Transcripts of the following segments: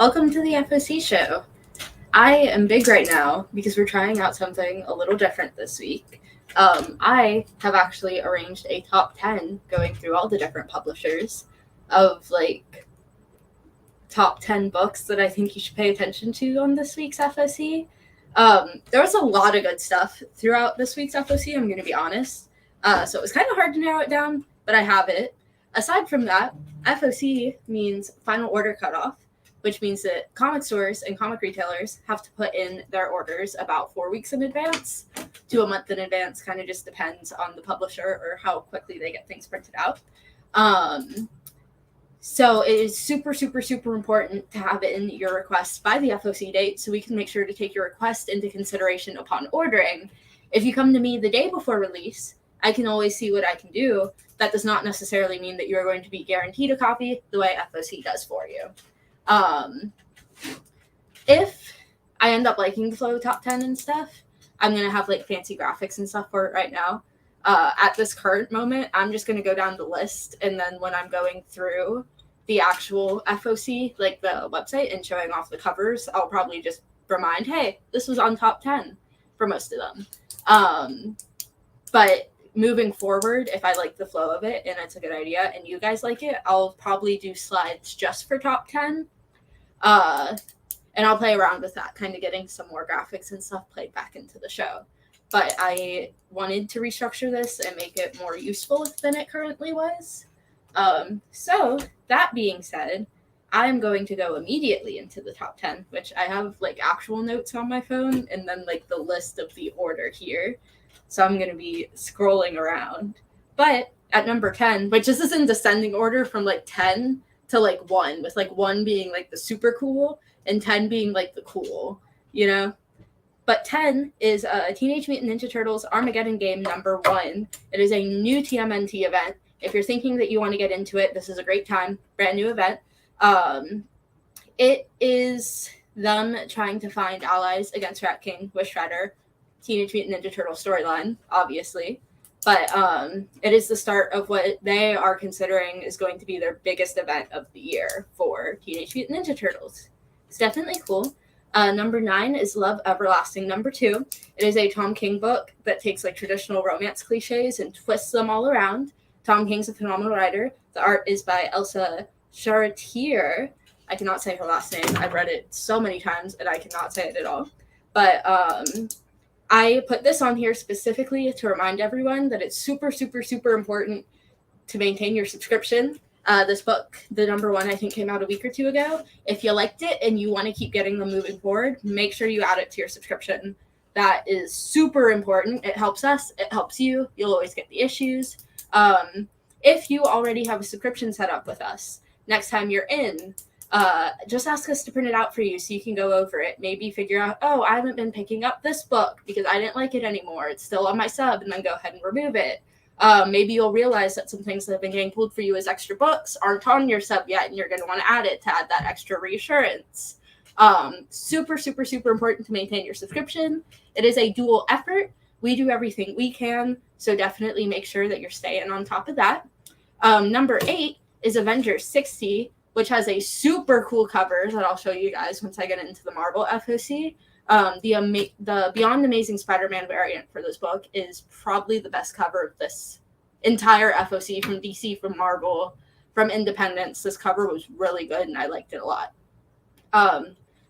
Welcome to the FOC show. I am big right now because we're trying out something a little different this week. I have actually arranged a top 10 going through all the different publishers of top 10 books that I think you should pay attention to on this week's FOC. There was a lot of good stuff throughout this week's FOC, I'm going to be honest. So it was kind of hard to narrow it down, but I have it. Aside from that, FOC means final order cutoff, which means that comic stores and comic retailers have to put in their orders about 4 weeks in advance to a month in advance. Kind of just depends on the publisher or how quickly they get things printed out. So it is super, super, super important to have in your request by the FOC date so we can make sure to take your request into consideration upon ordering. If you come to me the day before release, I can always see what I can do. That does not necessarily mean that you are going to be guaranteed a copy the way FOC does for you. If I end up liking the flow of top 10 and stuff, I'm going to have fancy graphics and stuff for it right now. At this current moment, I'm just going to go down the list, and then when I'm going through the actual FOC, the website, and showing off the covers, I'll probably just remind, hey, this was on top 10 for most of them. But moving forward, if I like the flow of it and it's a good idea and you guys like it, I'll probably do slides just for top 10. And I'll play around with that, kind of getting some more graphics and stuff played back into the show. But I wanted to restructure this and make it more useful than it currently was. So that being said, I'm going to go immediately into the top 10, which I have actual notes on my phone and then the list of the order here. So I'm going to be scrolling around. But at number 10, which this is in descending order from 10 to 1, with 1 being the super cool and 10 being the cool, But 10 is Teenage Mutant Ninja Turtles Armageddon Game number 1. It is a new TMNT event. If you're thinking that you want to get into it, this is a great time. Brand new event. It is them trying to find allies against Rat King with Shredder. Teenage Mutant Ninja Turtle storyline, obviously. But it is the start of what they are considering is going to be their biggest event of the year for Teenage Mutant Ninja Turtles. It's definitely cool. Number 9 is Love Everlasting. Number 2, it is a Tom King book that takes traditional romance cliches and twists them all around. Tom King's a phenomenal writer. The art is by Elsa Charretier. I cannot say her last name. I've read it so many times and I cannot say it at all. But I put this on here specifically to remind everyone that it's super, super, super important to maintain your subscription. This book, the number 1, I think came out a week or 2 ago. If you liked it and you want to keep getting them moving forward, make sure you add it to your subscription. That is super important. It helps us. It helps you. You'll always get the issues. If you already have a subscription set up with us, next time you're in, just ask us to print it out for you so you can go over it. Maybe figure out, I haven't been picking up this book because I didn't like it anymore. It's still on my sub, and then go ahead and remove it. Maybe you'll realize that some things that have been getting pulled for you as extra books aren't on your sub yet, and you're going to want to add it to add that extra reassurance. Super, super, super important to maintain your subscription. It is a dual effort. We do everything we can, so definitely make sure that you're staying on top of that. Number 8 is Avengers 60, which has a super cool cover that I'll show you guys once I get into the Marvel FOC. The Beyond Amazing Spider-Man variant for this book is probably the best cover of this entire FOC, from DC, from Marvel, from Independence. This cover was really good, and I liked it a lot.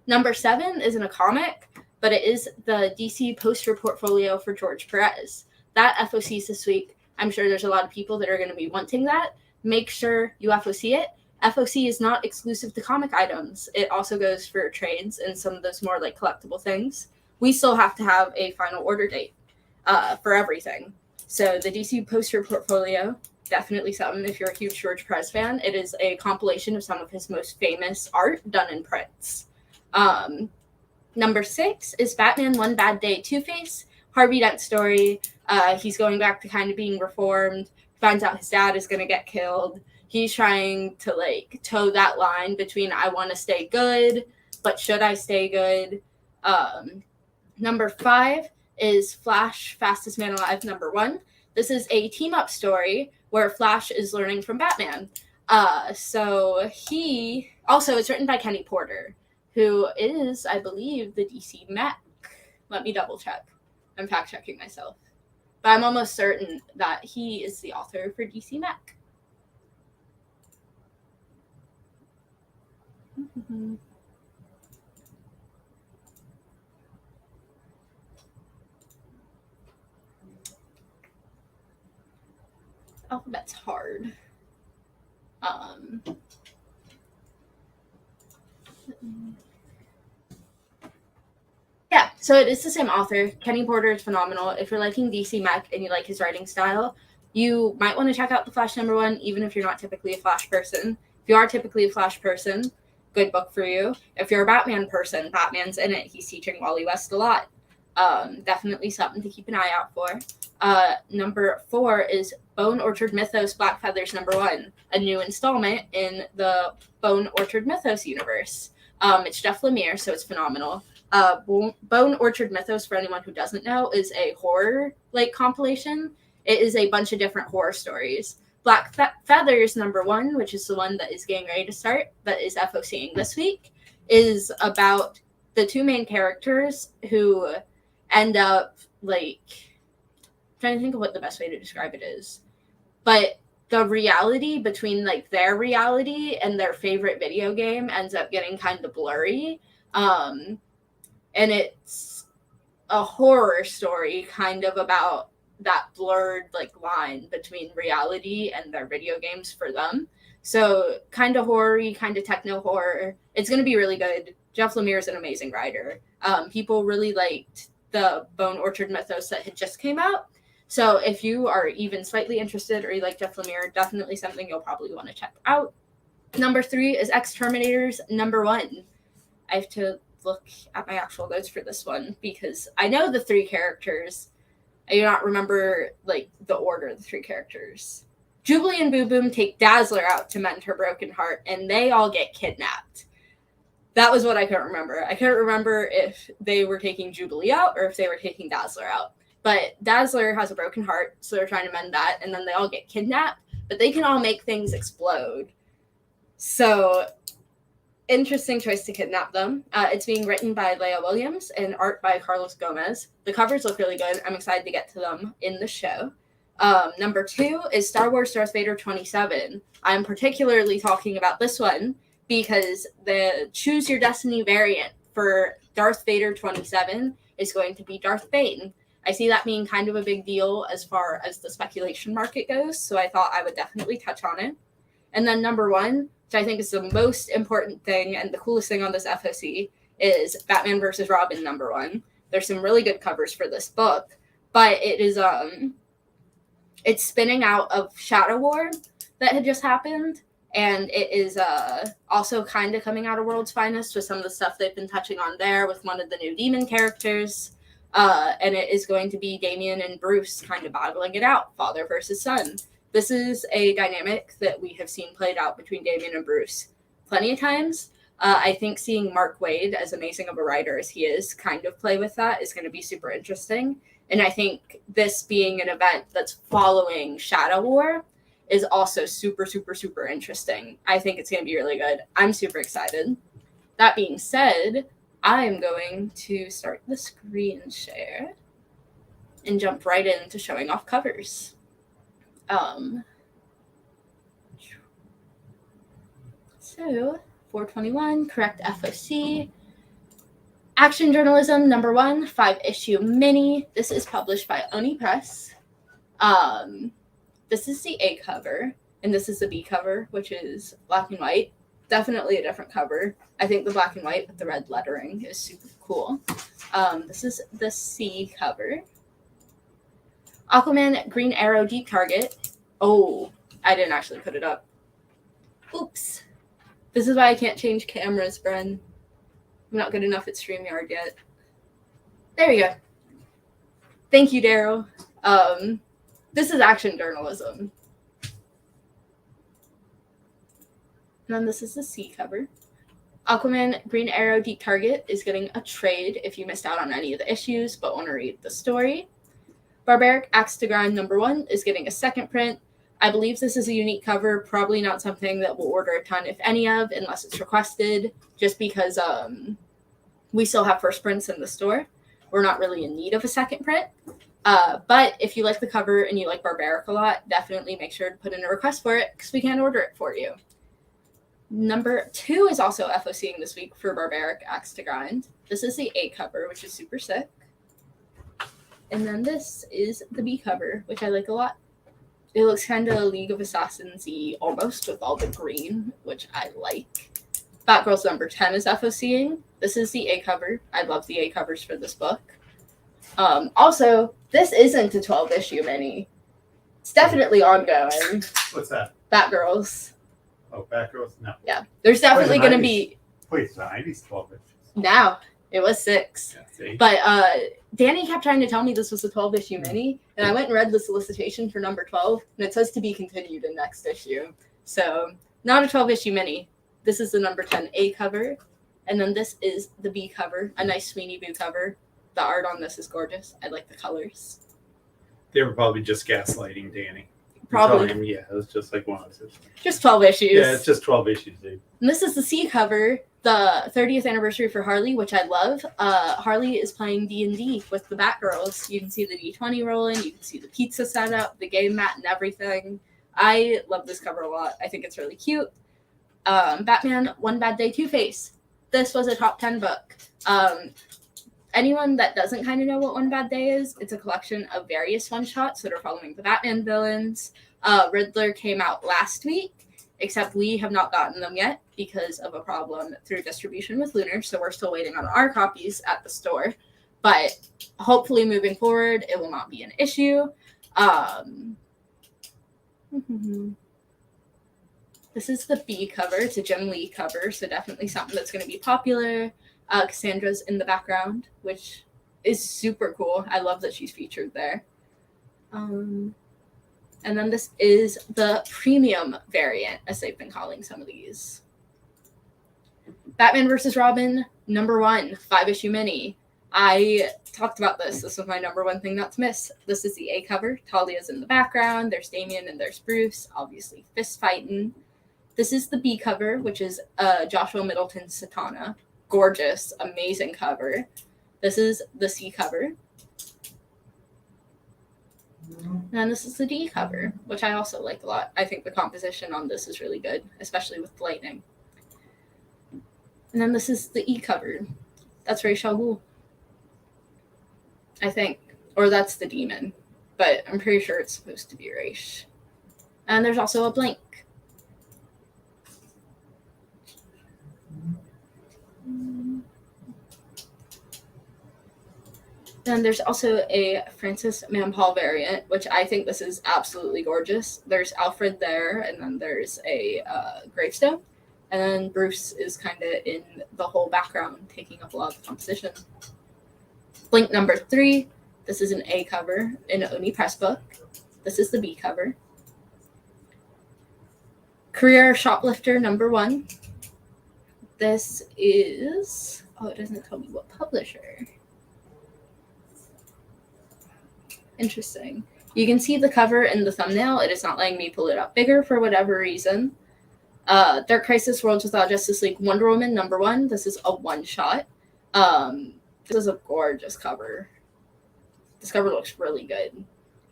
Number 7 isn't a comic, but it is the DC poster portfolio for George Perez. That FOC's this week. I'm sure there's a lot of people that are going to be wanting that. Make sure you FOC it. FOC is not exclusive to comic items. It also goes for trades and some of those more collectible things. We still have to have a final order date for everything. So the DC poster portfolio, definitely something if you're a huge George Perez fan. It is a compilation of some of his most famous art done in prints. Number 6 is Batman One Bad Day Two-Face, Harvey Dent story. He's going back to kind of being reformed, finds out his dad is going to get killed. He's trying to toe that line between I want to stay good, but should I stay good? Number 5 is Flash Fastest Man Alive number 1. This is a team-up story where Flash is learning from Batman. So it's written by Kenny Porter. who is, I believe, the DC Mech. Let me double check. I'm fact checking myself. But I'm almost certain that he is the author for DC Mech. Alphabet's hard. Yeah, so it is the same author. Kenny Porter is phenomenal. If you're liking DC Mech and you like his writing style, you might want to check out The Flash #1, even if you're not typically a Flash person. If you are typically a Flash person, good book for you. If you're a Batman person, Batman's in it. He's teaching Wally West a lot. Definitely something to keep an eye out for. Number 4 is Bone Orchard Mythos Black Feathers #1, a new installment in the Bone Orchard Mythos universe. It's Jeff Lemire, so it's phenomenal. Bone Orchard Mythos, for anyone who doesn't know, is a horror compilation. It is a bunch of different horror stories. Black Feathers #1, which is the one that is getting ready to start, that is FOCing this week, is about the two main characters who end up trying to think of what the best way to describe it is, but the reality between their reality and their favorite video game ends up getting kind of blurry. And it's a horror story kind of about that blurred line between reality and their video games for them. So kind of horror-y, kind of techno horror. It's going to be really good. Jeff Lemire is an amazing writer. People really liked the Bone Orchard Mythos that had just came out. So if you are even slightly interested or you like Jeff Lemire, definitely something you'll probably want to check out. Number 3 is X-Terminators #1. I have to look at my actual notes for this one because I know the 3 characters. I do not remember the order of the 3 characters. Jubilee and Boom Boom take Dazzler out to mend her broken heart, and they all get kidnapped. That was what I couldn't remember. I couldn't remember if they were taking Jubilee out or if they were taking Dazzler out. But Dazzler has a broken heart, so they're trying to mend that, and then they all get kidnapped, but they can all make things explode. So, interesting choice to kidnap them. It's being written by Leah Williams and art by Carlos Gomez. The covers look really good. I'm excited to get to them in the show. Number 2 is Star Wars Darth Vader 27. I'm particularly talking about this one because the Choose Your Destiny variant for Darth Vader 27 is going to be Darth Bane. I see that being kind of a big deal as far as the speculation market goes, so I thought I would definitely touch on it. And then number 1, which I think is the most important thing and the coolest thing on this FOC, is Batman vs. Robin #1. There's some really good covers for this book, but it is it's spinning out of Shadow War that had just happened, and it is also kind of coming out of World's Finest with some of the stuff they've been touching on there with one of the new demon characters. And it is going to be Damian and Bruce kind of battling it out, father versus son. This is a dynamic that we have seen played out between Damian and Bruce plenty of times. I think seeing Mark Waid, as amazing of a writer as he is, kind of play with that is going to be super interesting. And I think this being an event that's following Shadow War is also super, super, super interesting. I think it's going to be really good. I'm super excited. That being said, I'm going to start the screen share and jump right into showing off covers. So, 421, correct FOC. Action Journalism #1, 5-issue mini. This is published by Oni Press. This is the A cover, and this is the B cover, which is black and white. Definitely a different cover. I think the black and white with the red lettering is super cool. This is the C cover. Aquaman, Green Arrow, Deep Target. Oh, I didn't actually put it up. Oops. This is why I can't change cameras, Bren. I'm not good enough at StreamYard yet. There we go. Thank you, Daryl. This is Action Journalism. And then this is the C cover. Aquaman, Green Arrow, Deep Target is getting a trade if you missed out on any of the issues but want to read the story. Barbaric Axe to Grind #1 is getting a second print. I believe this is a unique cover, probably not something that we'll order a ton, if any of, unless it's requested, just because we still have first prints in the store. We're not really in need of a second print. But if you like the cover and you like Barbaric a lot, definitely make sure to put in a request for it because we can't order it for you. Number 2 is also FOCing this week for Barbaric Axe to Grind. This is the A cover, which is super sick. And then this is the B cover, which I like a lot. It looks kind of League of Assassins-y almost with all the green, which I like. Batgirl's number 10 is FOCing. This is the A cover. I love the A covers for this book. Also, this isn't a 12-issue mini. It's definitely ongoing. What's that? Batgirls. Oh, Batgirls? No. Yeah. There's definitely going to be... Wait, it's the 90s 12 issues. No, it was 6. Yeah, see? But Danny kept trying to tell me this was a 12-issue mini, and I went and read the solicitation for number 12, and it says to be continued in next issue. So, not a 12-issue mini. This is the number 10 A cover, and then this is the B cover, a nice Sweeney Boo cover. The art on this is gorgeous. I like the colors. They were probably just gaslighting Danny. Probably. Him, yeah, it was just like one of those. Just 12 issues. Yeah, it's just 12 issues, dude. And this is the C cover, the 30th anniversary for Harley, which I love. Harley is playing D&D with the Batgirls. You can see the D20 rolling. You can see the pizza setup, the game mat, and everything. I love this cover a lot. I think it's really cute. Batman, One Bad Day, Two-Face. This was a top 10 book. Anyone that doesn't kind of know what One Bad Day is, it's a collection of various one-shots that are following the Batman villains. Riddler came out last week, except we have not gotten them yet because of a problem through distribution with Lunar, so we're still waiting on our copies at the store. But hopefully moving forward, it will not be an issue. This is the B cover. It's a Jim Lee cover, so definitely something that's going to be popular. Cassandra's in the background, which is super cool. I love that she's featured there. And then this is the premium variant, as they've been calling some of these. Batman vs. Robin, number 1, 5-issue mini. I talked about this. This was my number 1 thing not to miss. This is the A cover. Talia's in the background. There's Damian and there's Bruce, obviously fist fighting. This is the B cover, which is Joshua Middleton's Satana. Gorgeous, amazing cover. This is the C cover. And this is the D cover, which I also like a lot. I think the composition on this is really good, especially with the lightning. And then this is the E cover. That's Ra's al Ghul, I think. Or that's the demon. But I'm pretty sure it's supposed to be Ra's. And there's also a blank. Then there's also a Francis Manpaul variant, which I think this is absolutely gorgeous. There's Alfred there, and then there's a gravestone. And then Bruce is kind of in the whole background, taking up a lot of the composition. Blink number 3. This is an A cover in an Oni Press book. This is the B cover. Career Shoplifter number 1. This is... Oh, it doesn't tell me what publisher. Interesting. You can see the cover in the thumbnail. It is not letting me pull it up bigger for whatever reason. Dark Crisis Worlds Without Justice League Wonder Woman number 1. This is a one-shot. This is a gorgeous cover. This cover looks really good.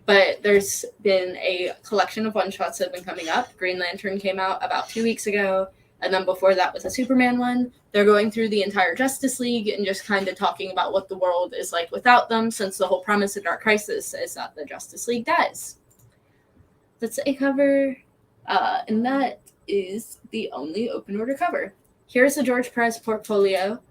But there's been a collection of one-shots that have been coming up. Green Lantern came out about 2 weeks ago. And then before that was a Superman one. They're going through the entire Justice League and just kind of talking about what the world is like without them, since the whole premise of Dark Crisis is that the Justice League dies. That's a cover, and that is the only open order cover. Here's the George Perez portfolio.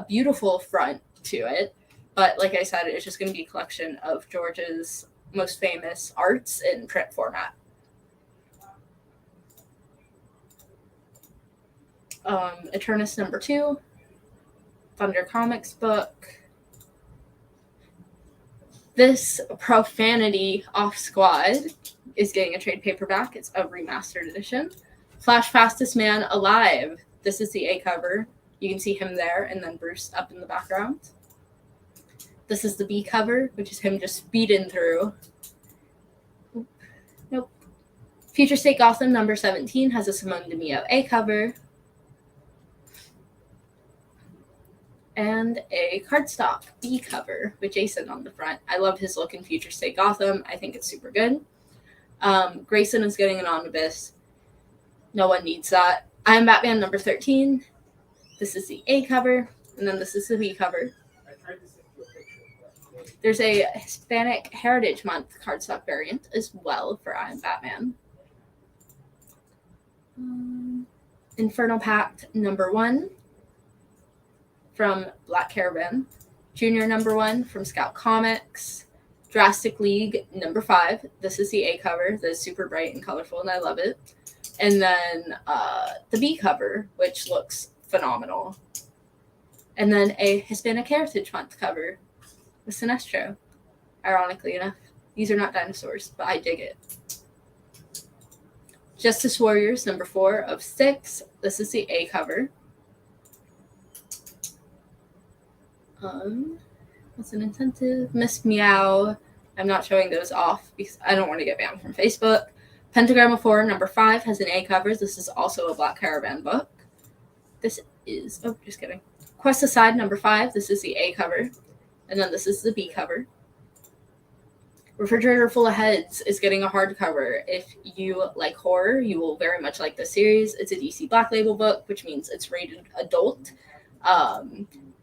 Beautiful front to it, but like I said, it's just going to be a collection of George's most famous arts in print format. Eternus number 2, Thunder Comics book. This Profanity Off Squad is getting a trade paperback. It's a remastered edition. Flash Fastest Man Alive. This is the A cover. You can see him there, and then Bruce up in the background. This is the B cover, which is him just speeding through. Nope. Future State Gotham number 17 has a Simone DeMeo A cover. And a cardstock B cover with Jason on the front. I love his look in Future State Gotham. I think it's super good. Grayson is getting an omnibus. No one needs that. I Am Batman number 13. This is the A cover, and then this is the B cover. There's a Hispanic Heritage Month cardstock variant as well for I Am Batman. Infernal Pact number 1 from Black Caravan. Junior number 1 from Scout Comics. Drastic League number 5. This is the A cover. That's super bright and colorful, and I love it. And then the B cover, which looks phenomenal. And then a Hispanic Heritage Month cover with Sinestro. Ironically enough, these are not dinosaurs, but I dig it. Justice Warriors number 4 of 6. This is the A cover. What's an incentive? Miss Meow. I'm not showing those off because I don't want to get banned from Facebook. Pentagram of 4 number 5 has an A cover. This is also a Black Caravan book. This is, oh, just kidding. Quest Aside number 5. This is the A cover. And then this is the B cover. Refrigerator Full of Heads is getting a hardcover. If you like horror, you will very much like this series. It's a DC Black Label book, which means it's rated adult.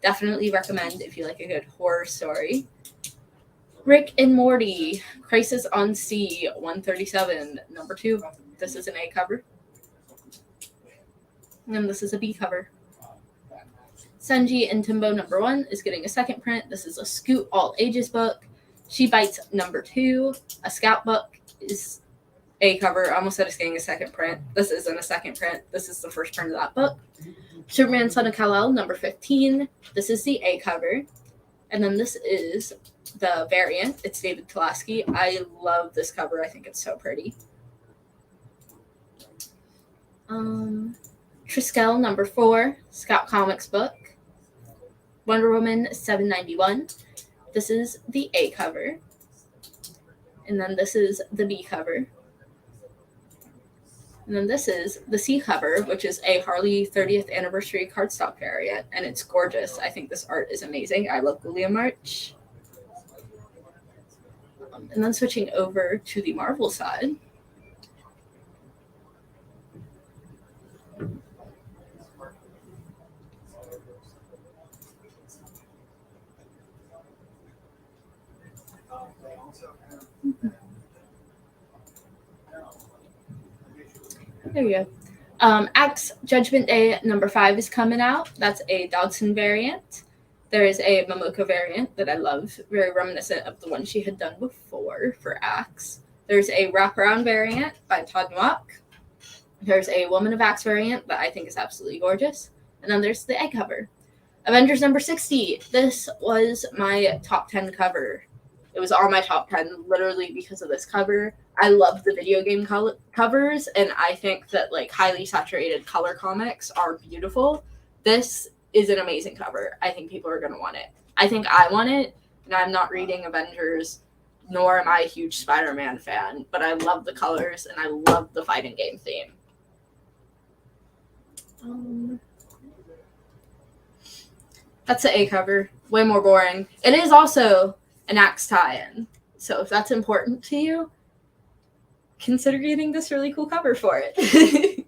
Definitely recommend if you like a good horror story. Rick and Morty, Crisis on Sea 137, number 2. This is an A cover. And this is a B cover. Senji and Timbo number 1 is getting a second print. This is a Scoot All Ages book. She Bites number 2. A Scout book is A cover. I almost said it's getting a second print. This isn't a second print. This is the first print of that book. Superman Son of Kal-El number 15. This is the A cover. And then this is the variant. It's David Pulaski. I love this cover. I think it's so pretty. Triskel number 4. Scout Comics book. Wonder Woman 791. This is the A cover. And then this is the B cover. And then this is the C cover, which is a Harley 30th anniversary cardstock variant. And it's gorgeous. I think this art is amazing. I love Gulia March. And then switching over to the Marvel side. There you go. Axe Judgment Day number 5 is coming out. That's a Dodson variant. There is a Momoka variant that I love, very reminiscent of the one she had done before for Axe. There's a wraparound variant by Todd Nowak. There's a Woman of Axe variant that I think is absolutely gorgeous. And then there's the A cover. Avengers number 60. This was my top 10 cover. It was on my top 10 literally because of this cover. I love the video game covers, and I think that like highly saturated color comics are beautiful. This is an amazing cover. I think people are going to want it. I think I want it, and I'm not reading Avengers, nor am I a huge Spider-Man fan, but I love the colors, and I love the fighting game theme. That's the A cover. Way more boring. It is also an Axe tie-in. So if that's important to you, consider getting this really cool cover for it.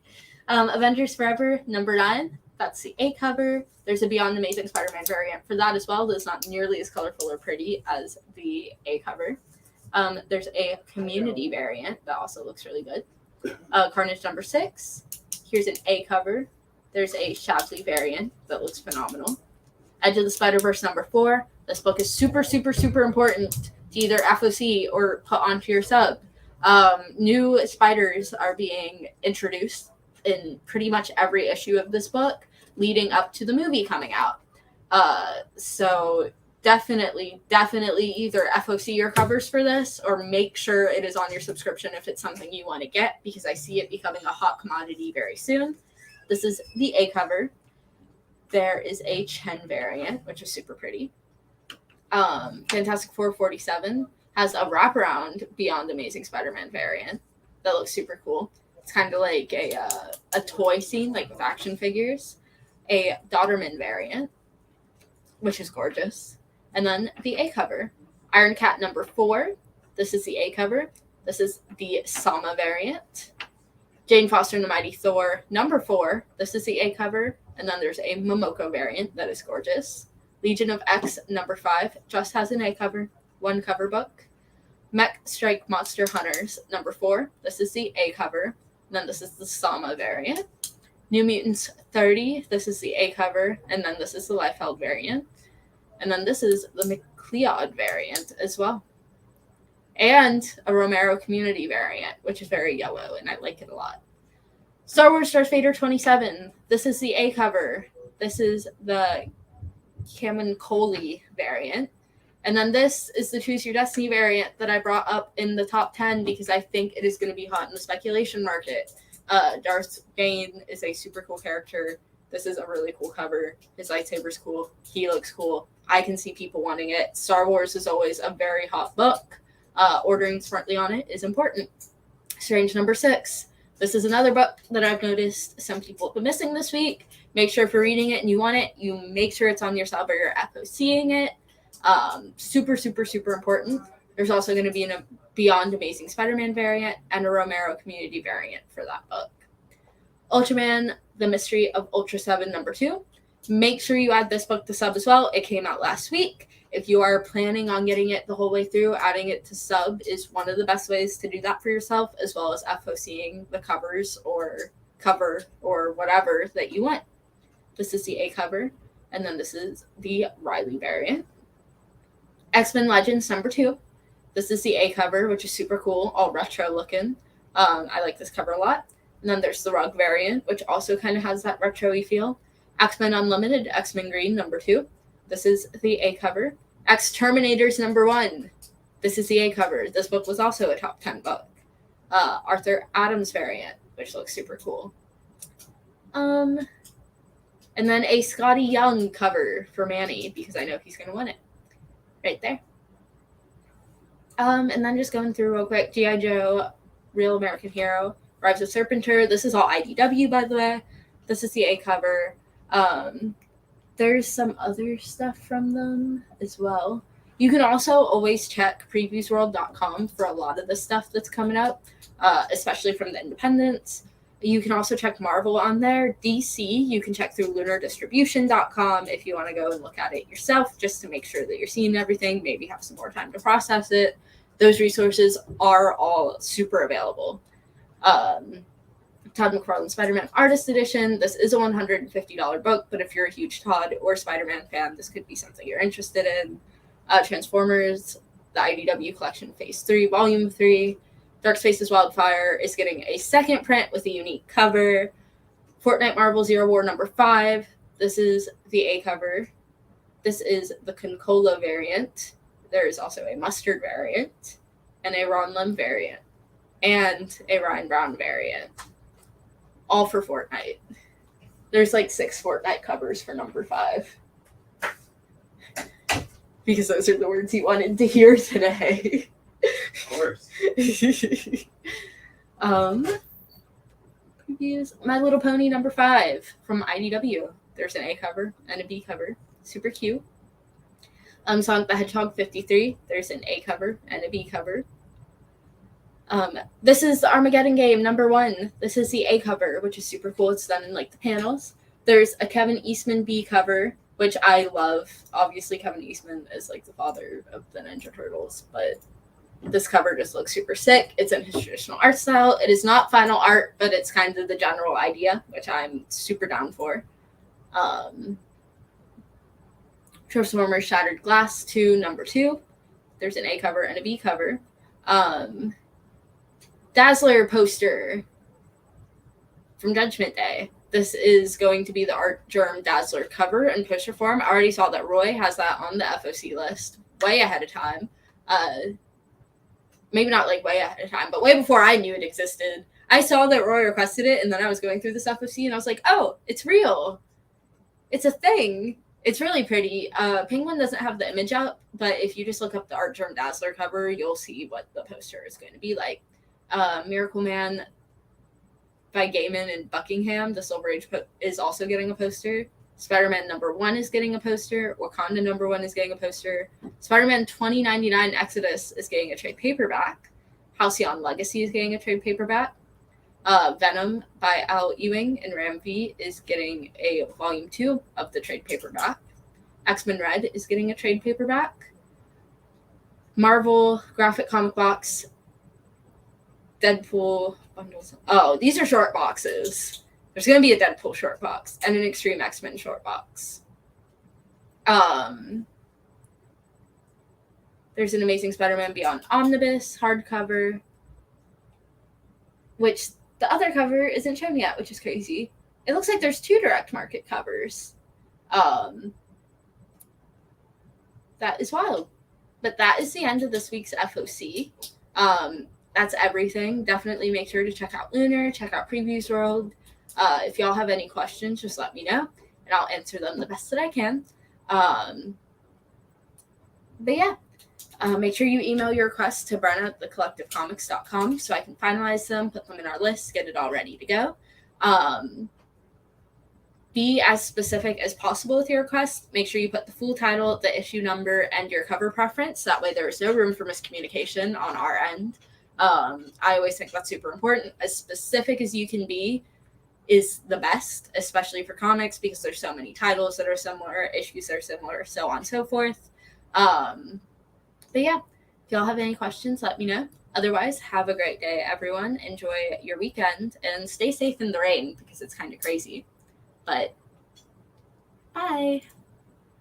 Avengers Forever number 9. That's the A cover. There's a Beyond Amazing Spider-Man variant for that as well. That's not nearly as colorful or pretty as the A cover. There's a Community variant that also looks really good. Carnage number 6. Here's an A cover. There's a Shapley variant that looks phenomenal. Edge of the Spider-Verse number 4. This book is super, super, super important to either FOC or put onto your sub. New spiders are being introduced in pretty much every issue of this book leading up to the movie coming out. So definitely either FOC your covers for this or make sure it is on your subscription if it's something you want to get, because I see it becoming a hot commodity very soon. This is the A cover. There is a Chen variant, which is super pretty. Fantastic Four 47 has a wraparound Beyond Amazing Spider-Man variant. that looks super cool. It's kind of like a toy scene, like with action figures. A Dodderman variant, which is gorgeous. And then the A cover. Iron Cat number 4. This is the A cover. This is the Sama variant. Jane Foster and the Mighty Thor number 4. This is the A cover. And then there's a Momoko variant that is gorgeous. Legion of X number 5 just has an A cover. 1 cover book. Mech Strike Monster Hunters number 4. This is the A cover. And then this is the Sama variant. New Mutants 30. This is the A cover. And then this is the Liefeld variant. And then this is the McLeod variant as well. And a Romero Community variant, which is very yellow, and I like it a lot. Star Wars Darth Vader 27. This is the A cover. This is the Kamenkoli variant. And then this is the Choose Your Destiny variant that I brought up in the top 10 because I think it is going to be hot in the speculation market. Darth Bane is a super cool character. This is a really cool cover. His lightsaber's cool. He looks cool. I can see people wanting it. Star Wars is always a very hot book. Ordering smartly on it is important. Strange number 6. This is another book that I've noticed some people have been missing this week. Make sure if you're reading it and you want it, you make sure it's on your sub or you're FOCing it. Super, super, super important. There's also going to be a Beyond Amazing Spider-Man variant and a Romero Community variant for that book. Ultraman, The Mystery of Ultra 7 number 2. Make sure you add this book to sub as well. It came out last week. If you are planning on getting it the whole way through, adding it to sub is one of the best ways to do that for yourself, as well as FOCing the covers or cover or whatever that you want. This is the A cover, and then this is the Riley variant. X-Men Legends number 2. This is the A cover, which is super cool, all retro looking. I like this cover a lot. And then there's the Rug variant, which also kind of has that retro-y feel. X-Men Unlimited, X-Men Green number 2. This is the A cover. X-Terminators number 1. This is the A cover. This book was also a top 10 book. Arthur Adams variant, which looks super cool. And then a Scotty Young cover for Manny, because I know he's going to win it. Right there. And then just going through real quick, G.I. Joe, Real American Hero, Rise of Serpentor. This is all IDW, by the way. This is the A cover. There's some other stuff from them as well. You can also always check previewsworld.com for a lot of the stuff that's coming up, especially from the independents. You can also check Marvel on there. DC, you can check through lunardistribution.com if you want to go and look at it yourself, just to make sure that you're seeing everything, maybe have some more time to process it. Those resources are all super available. Todd McFarlane Spider-Man Artist Edition. This is a $150 book, but if you're a huge Todd or Spider-Man fan, this could be something you're interested in. Transformers, the IDW Collection Phase 3, Volume 3. Dark Spaces Wildfire is getting a second print with a unique cover. Fortnite Marvel Zero War number 5. This is the A cover. This is the Concola variant. There is also a Mustard variant and a Ron Lim variant and a Ryan Brown variant. All for Fortnite. There's like 6 Fortnite covers for number 5. Because those are the words he wanted to hear today. Of course. Previews. My Little Pony number 5 from IDW. There's an A cover and a B cover. Super cute. Sonic the Hedgehog 53. There's an A cover and a B cover. This is the Armageddon game number 1. This is the A cover, which is super cool. It's done in like the panels. There's a Kevin Eastman B cover, which I love. Obviously, Kevin Eastman is like the father of the Ninja Turtles, but this cover just looks super sick. It's in his traditional art style. It is not final art, but it's kind of the general idea, which I'm super down for. Transformers Shattered Glass 2, number 2. There's an A cover and a B cover. Dazzler poster from Judgment Day. This is going to be the Art Germ Dazzler cover in poster form. I already saw that Roy has that on the FOC list way ahead of time. Maybe not like way ahead of time, but way before I knew it existed. I saw that Roy requested it, and then I was going through this FOC, and I was like, oh, it's real. It's a thing. It's really pretty. Penguin doesn't have the image up, but if you just look up the Art Germ Dazzler cover, you'll see what the poster is going to be like. Miracle Man by Gaiman and Buckingham, the Silver Age, is also getting a poster. Spider-Man #1 is getting a poster. Wakanda #1 is getting a poster. Spider-Man 2099 Exodus is getting a trade paperback. Halcyon Legacy is getting a trade paperback. Venom by Al Ewing and Ram V is getting a volume 2 of the trade paperback. X-Men Red is getting a trade paperback. Marvel graphic comic box. Deadpool bundles. Oh, these are short boxes. There's going to be a Deadpool short box and an Extreme X-Men short box. There's an Amazing Spider-Man Beyond Omnibus hardcover, which the other cover isn't shown yet, which is crazy. It looks like there's 2 direct market covers. That is wild. But that is the end of this week's FOC. That's everything. Definitely make sure to check out Lunar, check out Previews World. If y'all have any questions, just let me know, and I'll answer them the best that I can. But yeah, make sure you email your requests to Brenna at thecollectivecomics.com so I can finalize them, put them in our list, get it all ready to go. Be as specific as possible with your request. Make sure you put the full title, the issue number, and your cover preference. That way there is no room for miscommunication on our end. I always think that's super important. As specific as you can be is the best, especially for comics, because there's so many titles that are similar, issues that are similar, so on and so forth. But yeah, if y'all have any questions, let me know. Otherwise, have a great day, everyone. Enjoy your weekend and stay safe in the rain because it's kind of crazy. But bye.